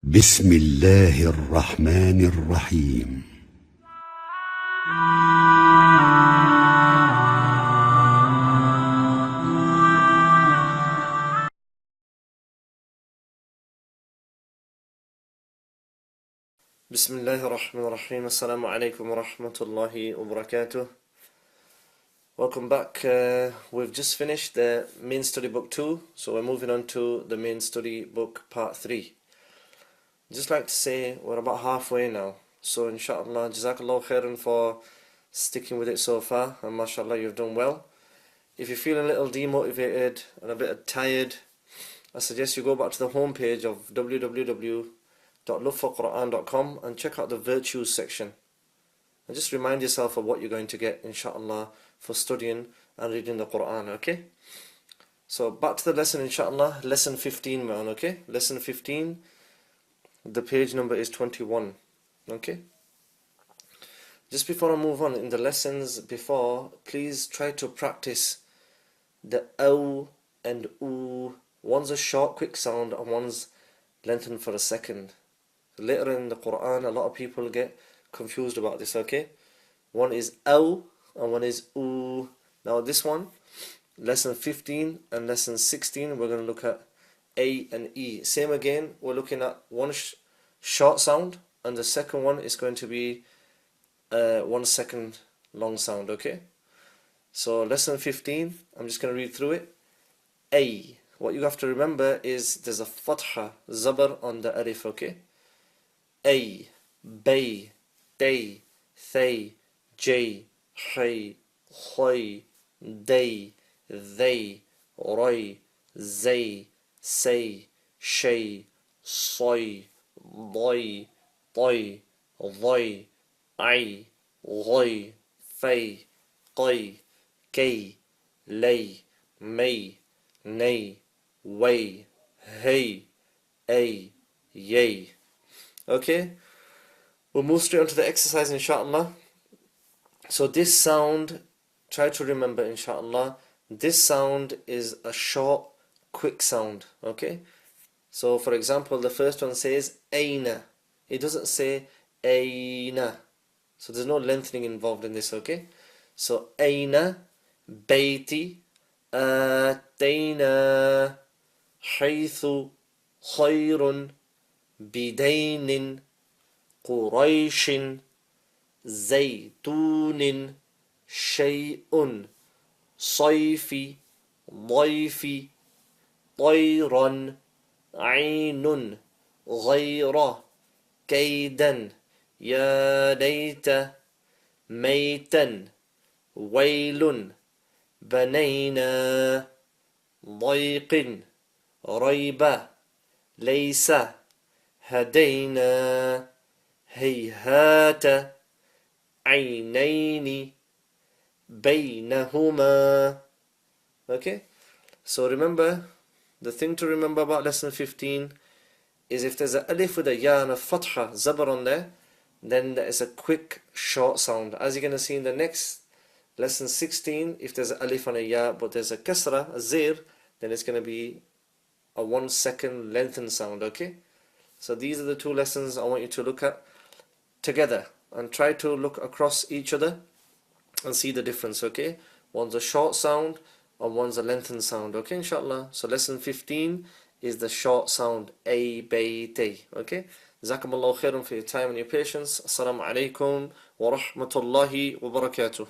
بسم الله الرحمن الرحيم. بسم الله الرحمن الرحيم. Assalamu alaikum wa rahmatullahi wa barakatuh. Welcome back. We've just finished the main study book 2, so we're moving on to the main study book part 3. Just like to say we're about halfway now, so inshallah jazakallah khairan for sticking with it so far, and mashallah you've done well. If you feel a little demotivated and a bit tired, I suggest you go back to the home page of www.loveforquran.com and check out the virtues section. And just remind yourself of what you're going to get, inshaAllah, for studying and reading the Quran, okay? So back to the lesson, inshaAllah, lesson 15 we're on, okay? Lesson 15, the page number is 21, okay? Just before I move on, in the lessons before, please try to practice the aw and oo. One's a short, quick sound, and one's lengthened for a second. Later in the Quran, a lot of people get confused about this, okay? One is aw and one is oo. Now this one, lesson 15 and lesson 16, we're going to look at A and E. Same again, we're looking at one short sound, and the second one is going to be 1 second long sound, okay? So lesson 15, I'm just going to read through it. A. What you have to remember is there's a fatha, zabar on the alif, okay? A, bay, day, thay, jay, hay, hoy, day, they, roy, zay, say, shay, soy, boy, toy, voy, ay, roy, fay, qoy, kay, lay, may, nay, way, hey, a, yay. Okay, we'll move straight on to the exercise, inshallah. So this sound, try to remember, inshallah, this sound is a short, quick sound, okay? So for example, the first one says aina. It doesn't say aina. So there's no lengthening involved in this, okay? So aina, bayti, atayna, haythu, khayrun, بدين قريش زيتون شيء صيف ضيف طيرا عين غير كيدا يا ليت ميتا ويل بنينا ضيق ريب ليس هدينا هيهات عينين بينهما. Okay, so remember, the thing to remember about lesson 15 is if there's a alif with a ya and a fatha, zabar on there, then there is a quick short sound. As you're going to see in the next lesson 16, if there's a alif and a ya but there's a kasra, a zir, then it's going to be a 1 second lengthened sound, okay? So these are the two lessons I want you to look at together and try to look across each other and see the difference, okay? One's a short sound and one's a lengthened sound, okay, inshallah? So lesson 15 is the short sound, A, Bay, Tay, okay? Jazakumullahu khairan for your time and your patience. Assalamu alaikum wa rahmatullahi wa barakatuh.